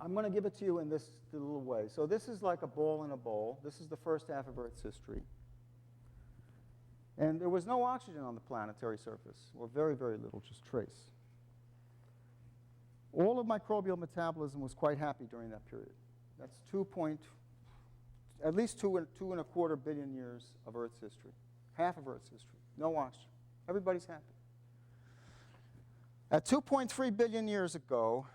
I'm going to give it to you in this little way. So this is like a ball in a bowl. This is the first half of Earth's history. And there was no oxygen on the planetary surface, or very, very little, just trace. All of microbial metabolism was quite happy during that period. That's at least two and a quarter billion years of Earth's history. Half of Earth's history. No oxygen. Everybody's happy. At 2.3 billion years ago,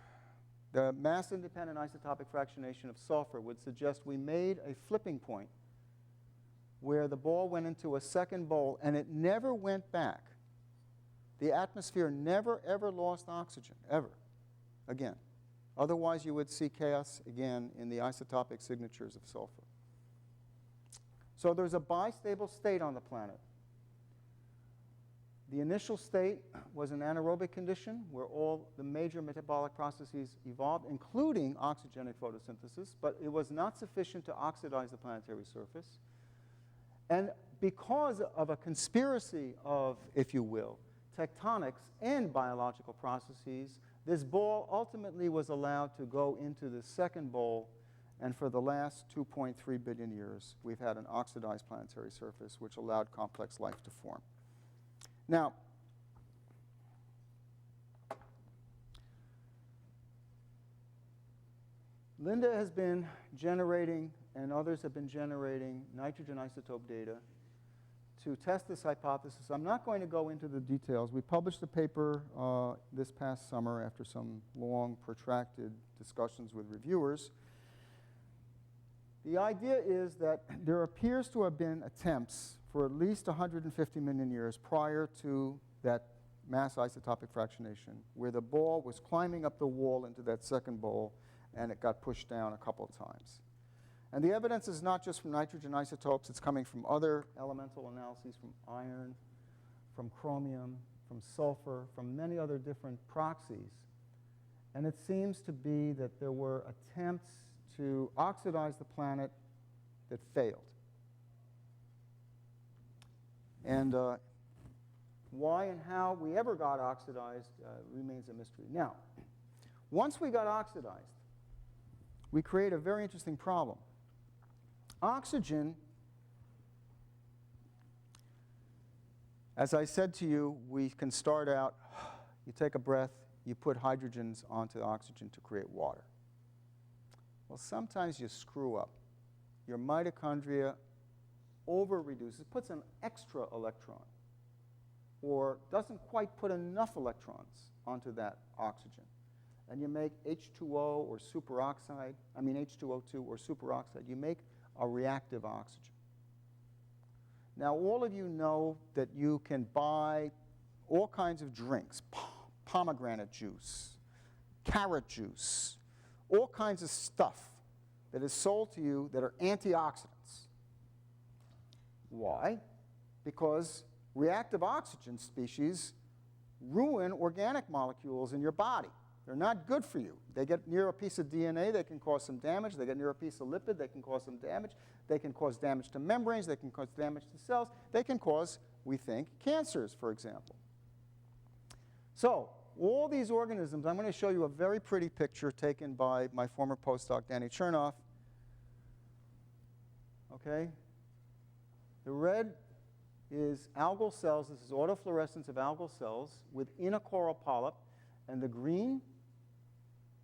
the mass-independent isotopic fractionation of sulfur would suggest we made a flipping point where the ball went into a second bowl and it never went back. The atmosphere never, ever lost oxygen, ever, again. Otherwise, you would see chaos, again, in the isotopic signatures of sulfur. So there's a bistable state on the planet. The initial state was an anaerobic condition where all the major metabolic processes evolved, including oxygenic photosynthesis, but it was not sufficient to oxidize the planetary surface. And because of a conspiracy of, if you will, tectonics and biological processes, this ball ultimately was allowed to go into the second bowl, and for the last 2.3 billion years, we've had an oxidized planetary surface, which allowed complex life to form. Now, Linda has been generating, and others have been generating, nitrogen isotope data to test this hypothesis. I'm not going to go into the details. We published a paper this past summer after some long, protracted discussions with reviewers. The idea is that there appears to have been attempts for at least 150 million years prior to that mass isotopic fractionation, where the ball was climbing up the wall into that second bowl, and it got pushed down a couple of times. And the evidence is not just from nitrogen isotopes. It's coming from other elemental analyses, from iron, from chromium, from sulfur, from many other different proxies. And it seems to be that there were attempts to oxidize the planet that failed. And why and how we ever got oxidized remains a mystery. Now, once we got oxidized, we create a very interesting problem. Oxygen, as I said to you, we can start out, you take a breath, you put hydrogens onto oxygen to create water. Well, sometimes you screw up. Your mitochondria over-reduces, puts an extra electron, or doesn't quite put enough electrons onto that oxygen. And you make H2O or superoxide, H2O2 or superoxide. You make a reactive oxygen. Now, all of you know that you can buy all kinds of drinks, pomegranate juice, carrot juice, all kinds of stuff that is sold to you that are antioxidants. Why? Because reactive oxygen species ruin organic molecules in your body. They're not good for you. They get near a piece of DNA, they can cause some damage. They get near a piece of lipid, they can cause some damage. They can cause damage to membranes, they can cause damage to cells. They can cause, we think, cancers, for example. So, all these organisms, I'm going to show you a very pretty picture taken by my former postdoc, Danny Chernoff. Okay? The red is algal cells. This is autofluorescence of algal cells within a coral polyp. And the green,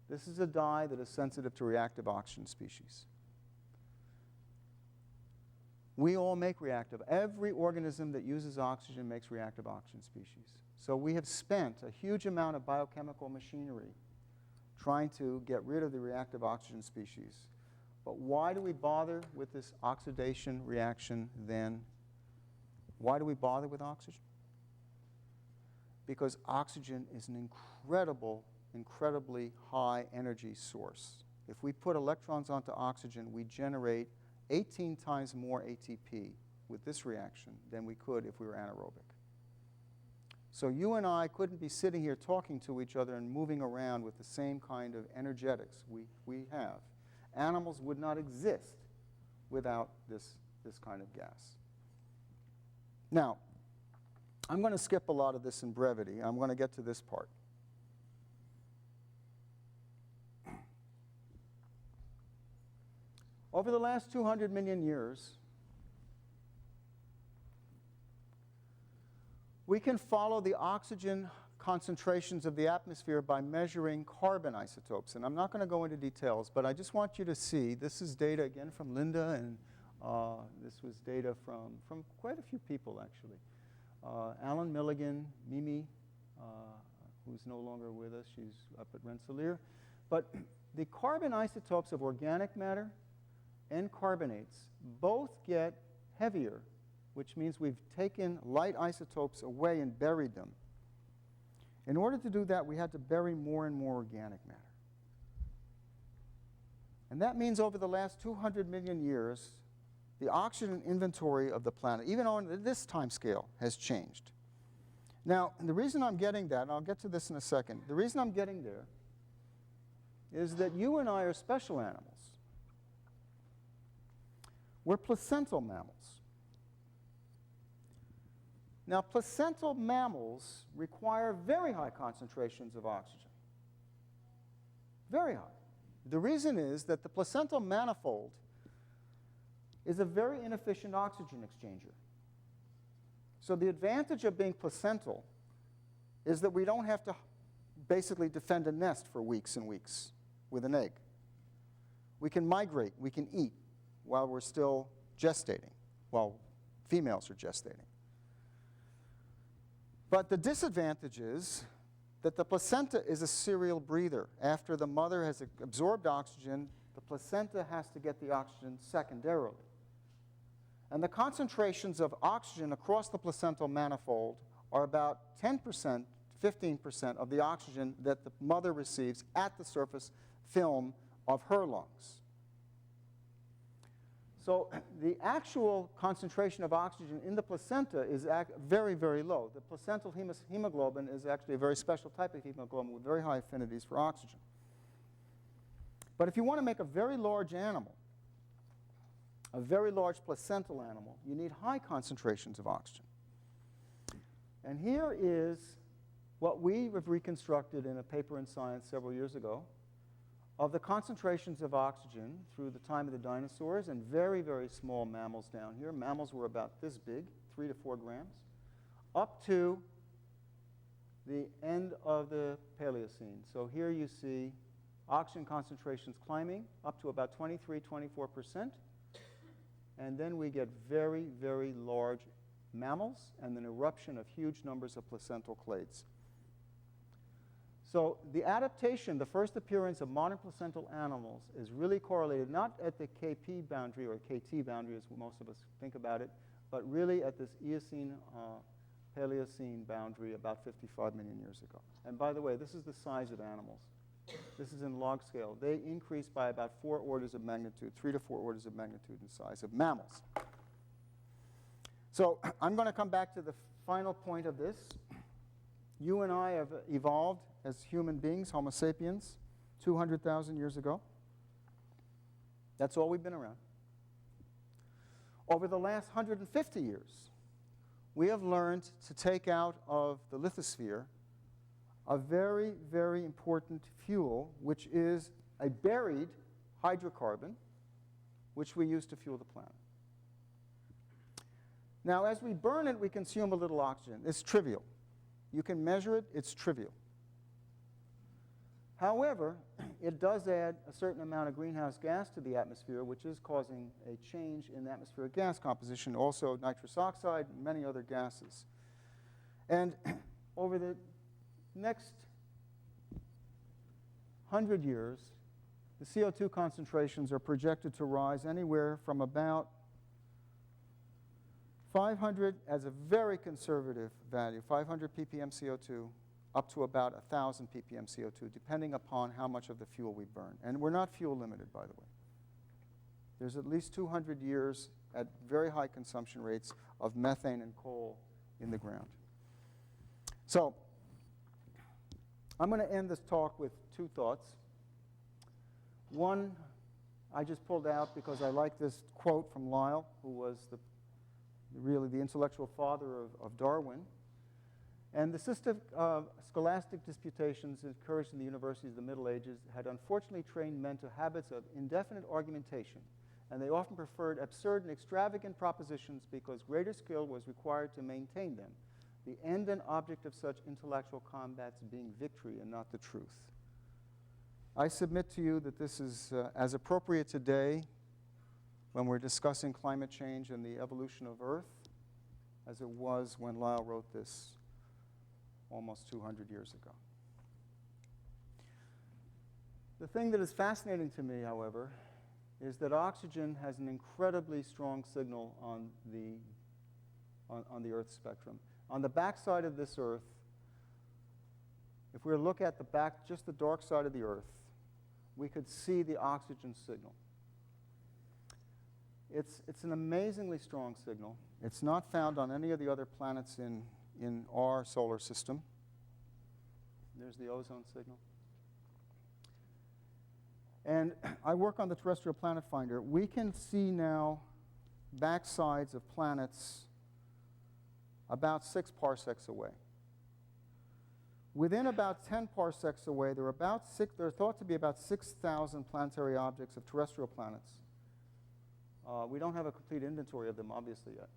this is a dye that is sensitive to reactive oxygen species. We all make reactive. Every organism that uses oxygen makes reactive oxygen species. So we have spent a huge amount of biochemical machinery trying to get rid of the reactive oxygen species. But why do we bother with this oxidation reaction then? Why do we bother with oxygen? Because oxygen is an incredibly high energy source. If we put electrons onto oxygen, we generate 18 times more ATP with this reaction than we could if we were anaerobic. So you and I couldn't be sitting here talking to each other and moving around with the same kind of energetics we have. Animals would not exist without this kind of gas. Now, I'm going to skip a lot of this in brevity. I'm going to get to this part. Over the last 200 million years, we can follow the oxygen concentrations of the atmosphere by measuring carbon isotopes. And I'm not going to go into details, but I just want you to see, this is data again from Linda, and this was data from quite a few people, actually. Alan Milligan, Mimi, who's no longer with us, she's up at Rensselaer. But the carbon isotopes of organic matter and carbonates both get heavier, which means we've taken light isotopes away and buried them. In order to do that, we had to bury more and more organic matter. And that means over the last 200 million years, the oxygen inventory of the planet, even on this time scale, has changed. Now, the reason I'm getting that, and I'll get to this in a second, the reason I'm getting there is that you and I are special animals. We're placental mammals. Now, placental mammals require very high concentrations of oxygen. Very high. The reason is that the placental manifold is a very inefficient oxygen exchanger. So the advantage of being placental is that we don't have to basically defend a nest for weeks and weeks with an egg. We can migrate, we can eat while we're still gestating, while females are gestating. But the disadvantage is that the placenta is a serial breather. After the mother has absorbed oxygen, the placenta has to get the oxygen secondarily. And the concentrations of oxygen across the placental manifold are about 10% to 15% of the oxygen that the mother receives at the surface film of her lungs. So the actual concentration of oxygen in the placenta is very, very low. The placental hemoglobin is actually a very special type of hemoglobin with very high affinities for oxygen. But if you want to make a very large animal, a very large placental animal, you need high concentrations of oxygen. And here is what we have reconstructed in a paper in Science several years ago of the concentrations of oxygen through the time of the dinosaurs and very, very small mammals down here. Mammals were about this big, 3 to 4 grams, up to the end of the Paleocene. So here you see oxygen concentrations climbing up to about 23, 24%. And then we get very, very large mammals and an eruption of huge numbers of placental clades. So the adaptation, the first appearance of modern placental animals is really correlated not at the KP boundary or KT boundary as most of us think about it, but really at this Eocene, Paleocene boundary about 55 million years ago. And by the way, this is the size of animals. This is in log scale. They increase by about 4 orders of magnitude, 3 to 4 orders of magnitude in size of mammals. So I'm going to come back to the final point of this. You and I have evolved as human beings, Homo sapiens, 200,000 years ago. That's all we've been around. Over the last 150 years, we have learned to take out of the lithosphere a very, very important fuel, which is a buried hydrocarbon, which we use to fuel the planet. Now, as we burn it, we consume a little oxygen. It's trivial. You can measure it. It's trivial. However, it does add a certain amount of greenhouse gas to the atmosphere, which is causing a change in atmospheric gas composition, also nitrous oxide and many other gases. And over the next 100 years, the CO2 concentrations are projected to rise anywhere from about 500 as a very conservative value, 500 ppm CO2, up to about 1,000 ppm CO2, depending upon how much of the fuel we burn. And we're not fuel limited, by the way. There's at least 200 years at very high consumption rates of methane and coal in the ground. So I'm going to end this talk with 2 thoughts. One, I just pulled out because I like this quote from Lyell, who was really the intellectual father of Darwin. And the system of scholastic disputations encouraged in the universities of the Middle Ages had unfortunately trained men to habits of indefinite argumentation, and they often preferred absurd and extravagant propositions because greater skill was required to maintain them, the end and object of such intellectual combats being victory and not the truth. I submit to you that this is as appropriate today when we're discussing climate change and the evolution of Earth as it was when Lyell wrote this almost 200 years ago. The thing that is fascinating to me, however, is that oxygen has an incredibly strong signal on the Earth spectrum. On the backside of this Earth, if we look at just the dark side of the Earth, we could see the oxygen signal. It's an amazingly strong signal. It's not found on any of the other planets in our solar system. There's the ozone signal. And I work on the terrestrial planet finder. We can see now backsides of planets about 6 parsecs away. Within about 10 parsecs away, there are thought to be about 6,000 planetary objects of terrestrial planets. We don't have a complete inventory of them, obviously, yet.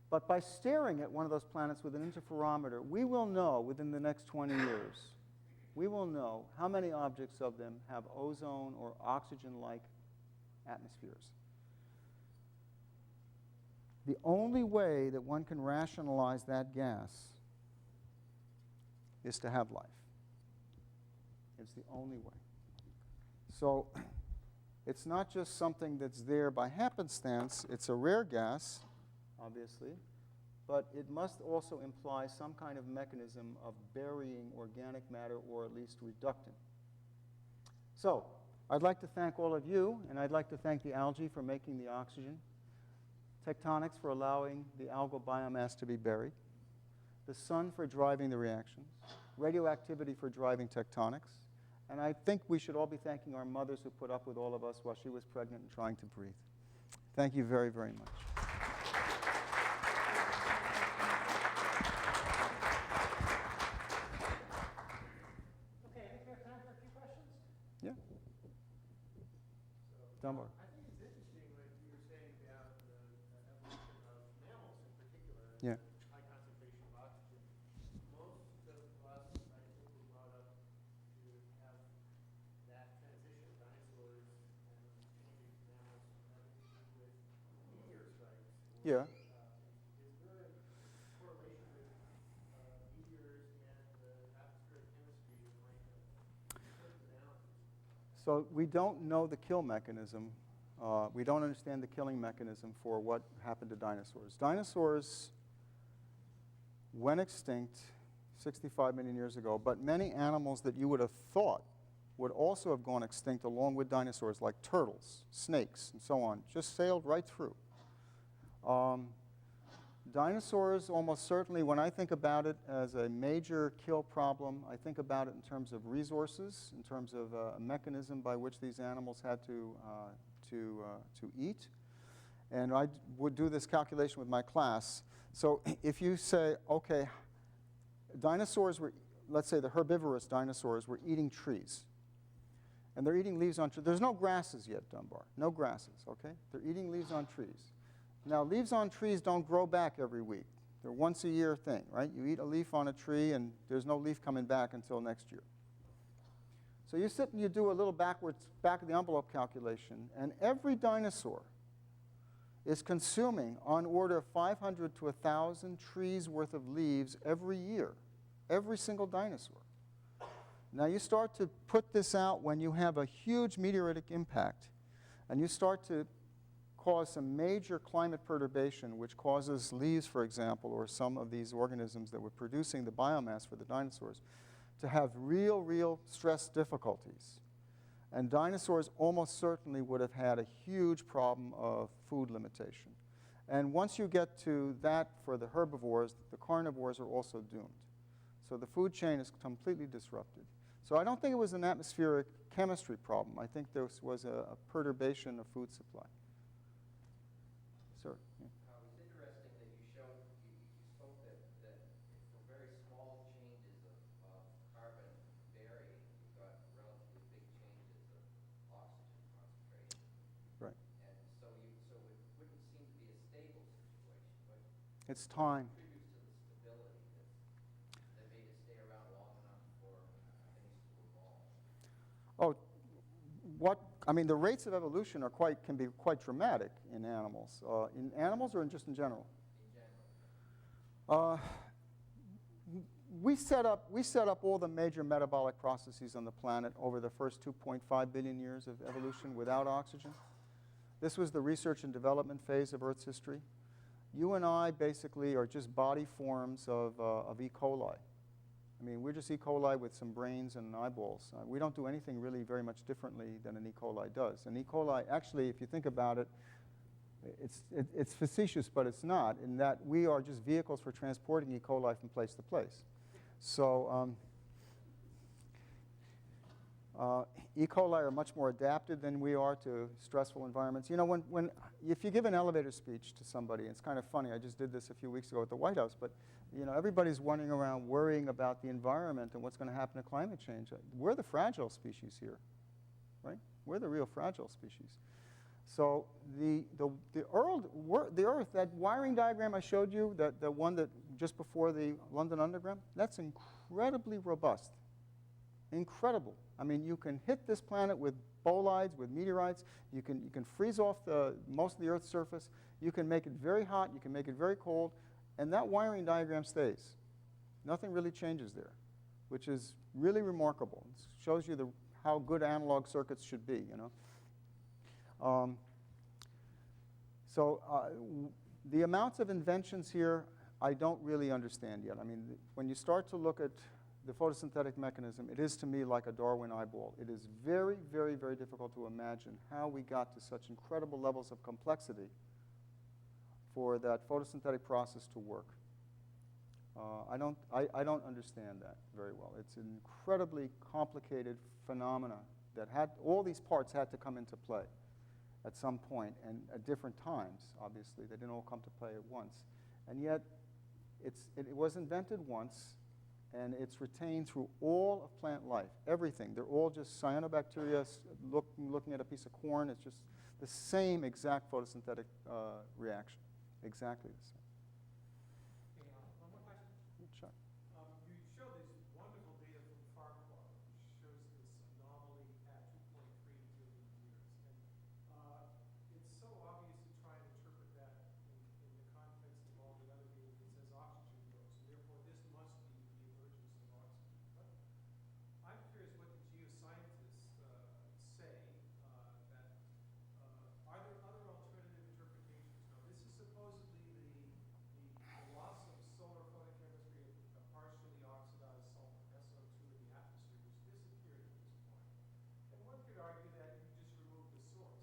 But by staring at one of those planets with an interferometer, we will know within the next 20 years, we will know how many objects of them have ozone or oxygen-like atmospheres. The only way that one can rationalize that gas is to have life. It's the only way. So it's not just something that's there by happenstance. It's a rare gas, obviously, but it must also imply some kind of mechanism of burying organic matter or at least reductant. So I'd like to thank all of you, and I'd like to thank the algae for making the oxygen, Tectonics for allowing the algal biomass to be buried, the sun for driving the reactions, radioactivity for driving tectonics, and I think we should all be thanking our mothers who put up with all of us while she was pregnant and trying to breathe. Thank you very, very much. Okay, I think we have time for a few questions. Yeah. Dunbar. I think it's interesting what you were saying about the evolution of mammals in particular, Yeah. high concentration of oxygen. Most of us, I think, were brought up to have that transition, dinosaurs and changing to mammals, having to do with meteor strikes. Yeah. Is there a correlation with meteors and the atmospheric chemistry that might have flipped the balance? So we don't know the kill mechanism. We don't understand the killing mechanism for what happened to dinosaurs. Dinosaurs went extinct 65 million years ago, but many animals that you would have thought would also have gone extinct along with dinosaurs, like turtles, snakes, and so on, just sailed right through. Dinosaurs, almost certainly, when I think about it as a major kill problem, I think about it in terms of resources, in terms of a mechanism by which these animals had to eat. And I would do this calculation with my class. So if you say, okay, dinosaurs were, let's say the herbivorous dinosaurs were eating trees. And they're eating leaves on trees. There's no grasses yet, Dunbar. No grasses, okay? They're eating leaves on trees. Now, leaves on trees don't grow back every week. They're once a year thing, right? You eat a leaf on a tree, and there's no leaf coming back until next year. So you sit and you do a little back of the envelope calculation, and every dinosaur is consuming on order of 500 to 1,000 trees worth of leaves every year, every single dinosaur. Now you start to put this out when you have a huge meteoritic impact, and you start to cause some major climate perturbation, which causes leaves, for example, or some of these organisms that were producing the biomass for the dinosaurs, to have real stress difficulties. And dinosaurs almost certainly would have had a huge problem of food limitation. And once you get to that for the herbivores, the carnivores are also doomed. So the food chain is completely disrupted. So I don't think it was an atmospheric chemistry problem. I think there was a perturbation of food supply. Sir? Yeah. It's interesting that you showed, you spoke that for very small changes of carbon varying, you've got relatively big changes of oxygen concentration. Right. And so it wouldn't seem to be a stable situation. What It's time. contributes to the stability that made it stay around long enough for things to evolve? The rates of evolution can be quite dramatic in animals. In animals or just in general? In general. We set up all the major metabolic processes on the planet over the first 2.5 billion years of evolution without oxygen. This was the research and development phase of Earth's history. You and I basically are just body forms of E. coli. I mean, we're just E. coli with some brains and eyeballs. We don't do anything really very much differently than an E. coli does. And E. coli, actually, if you think about it, it's facetious, but it's not, in that we are just vehicles for transporting E. coli from place to place. So E. coli are much more adapted than we are to stressful environments. You know, if you give an elevator speech to somebody, it's kind of funny. I just did this a few weeks ago at the White House, but you know, everybody's running around worrying about the environment and what's going to happen to climate change. We're the fragile species here, right? We're the real fragile species. So the Earth, that wiring diagram I showed you, the one that just before the London Underground, that's incredibly robust. Incredible. I mean, you can hit this planet with bolides, with meteorites. You can freeze off most of the Earth's surface. You can make it very hot. You can make it very cold. And that wiring diagram stays. Nothing really changes there, which is really remarkable. It shows you how good analog circuits should be, you know. The amounts of inventions here, I don't really understand yet. I mean, when you start to look at the photosynthetic mechanism, it is to me like a Darwin eyeball. It is very, very, very difficult to imagine how we got to such incredible levels of complexity for that photosynthetic process to work. I don't understand that very well. It's an incredibly complicated phenomena that all these parts had to come into play at some point and at different times, obviously. They didn't all come to play at once. And yet, it was invented once, and it's retained through all of plant life, everything. They're all just cyanobacteria looking at a piece of corn. It's just the same exact photosynthetic reaction, exactly the same. Okay, one more question. Sure. You showed this wonderful data from Farquhar, which shows this anomaly at 2.3 billion years. And it's so obvious to try and interpret that in the context of all the other data that says oxygen grows. And therefore, this must be the emergence of oxygen. But I'm curious what the geoscientists say that are there other alternative interpretations? Now, this is supposedly the loss of solar photochemistry of partially oxidized sulfur, SO2, in the atmosphere, which disappeared at this point. And one could argue that you just remove the source.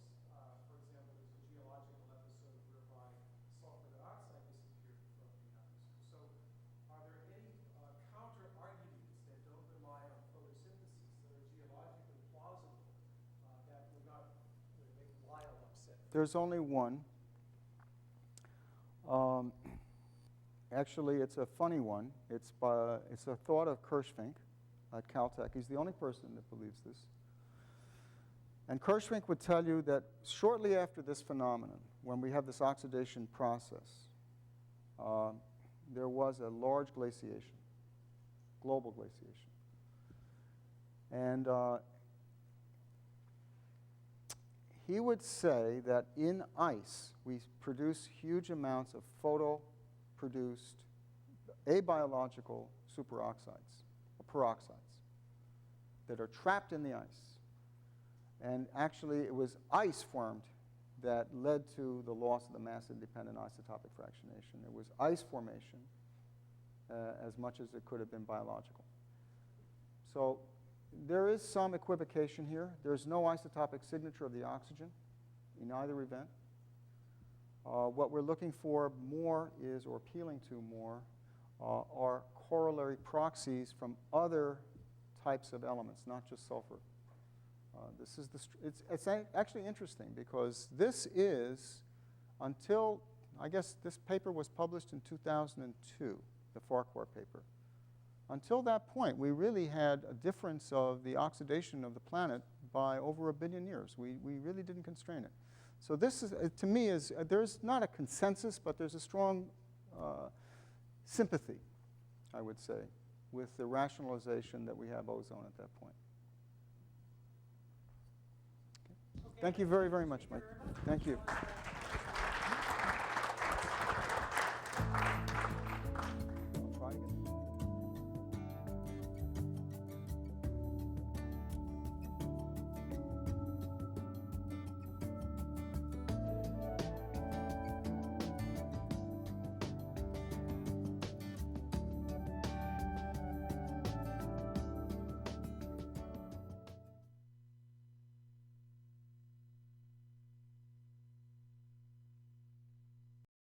For example, there's a geological episode whereby sulfur dioxide disappeared from the atmosphere. So are there any counter-arguments that don't rely on photosynthesis that are geologically plausible that would not make Lyle upset? There's only one. Actually, it's a funny one. It's a thought of Kirschvink at Caltech. He's the only person that believes this. And Kirschvink would tell you that shortly after this phenomenon, when we have this oxidation process, there was a large glaciation, global glaciation. And he would say that in ice, we produce huge amounts of photo-produced abiological superoxides, or peroxides, that are trapped in the ice. And actually, it was ice formed that led to the loss of the mass-independent isotopic fractionation. It was ice formation as much as it could have been biological. So there is some equivocation here. There's no isotopic signature of the oxygen in either event. What we're looking for more is, or appealing to more, are corollary proxies from other types of elements, not just sulfur. It's actually interesting because this is, until, I guess this paper was published in 2002, the Farquhar paper. Until that point, we really had a difference of the oxidation of the planet by over 1 billion years. We really didn't constrain it. So this is, to me, there's not a consensus, but there's a strong sympathy, I would say, with the rationalization that we have ozone at that point. Okay. Thank you very, very much, Mike. Thank you.